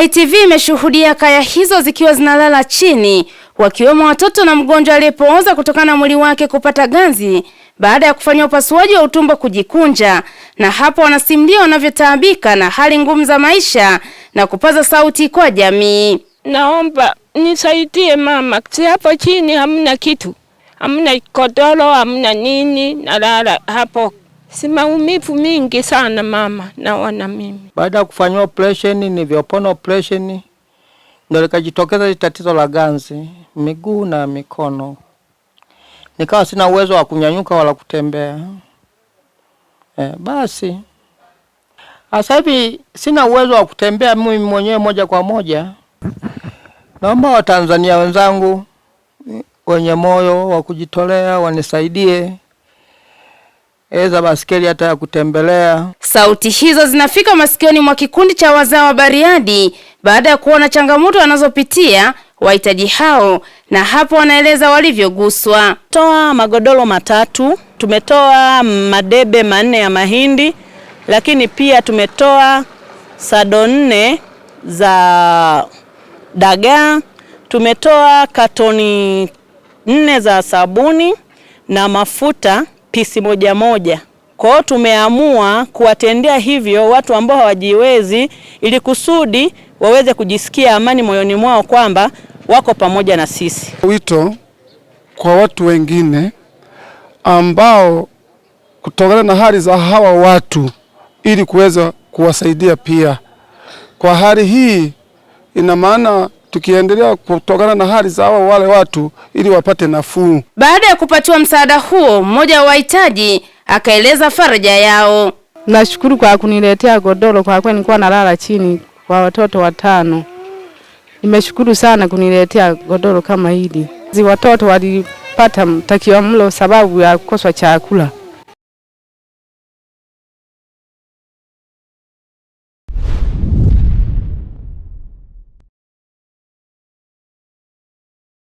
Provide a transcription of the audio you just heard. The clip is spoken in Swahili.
ITV imeshuhudia kaya hizo zikiwa zinalala chini, wakiwemo watoto na mgonjwa aliyepooza kutokana na mwili wake kupata ganzi baada ya kufanya upasuaji wa utumbo kujikunja, na hapo wanasimulia wanavyotaabika na hali ngumu za maisha na kupaza sauti kwa jamii. Naomba nisaidie mama, si hapo chini hamna kitu, hamna godoro, hamna nini, nalala hapo. Si maumivu mingi sana mama, naona mimi. Baada ya kufanywa operation, nilivyopona operation, ndio likajitokeza tatizo la ganzi miguu na mikono. Nikawa sina uwezo wa kunyanyuka wala kutembea. Basi sasa hivi sina uwezo wa kutembea mimi mwenyewe moja kwa moja. Naomba Watanzania wenzangu wenye moyo wa kujitolea wanisaidie eza basikeli hata ya kutembelea. Sauti hizo zinafika masikioni mwa kikundi cha wazee wa Bariadi baada ya kuona changamoto wanazopitia wahitaji hao, na hapo wanaeleza walivyoguswa. Toa magodoro 3, tumetoa madebe 4 ya mahindi, lakini pia tumetoa sado 4 za dagaa, tumetoa katoni 4 za sabuni na mafuta pisi 1. Kwa hiyo tumeamua kuwatendea hivyo watu ambao hawajiwezi, ili kusudi waweze kujisikia amani moyoni mwao kwamba wako pamoja na sisi. Wito kwa watu wengine ambao kutokana na hali za hawa watu, ili kuweza kuwasaidia pia. Kwa hali hii ina maana tukiendelea kutokana na hali za wale watu ili wapate nafuu. Baada ya kupatiwa msaada huo, mmoja wa wahitaji akaeleza faraja yao. Nashukuru kwa kuniletea godoro, kwa kweli nilikuwa nalala chini kwa watoto 5. Nimeshukuru sana kuniletea godoro kama hili. Watoto walipata mtakiwa mlo sababu ya kukosa chakula.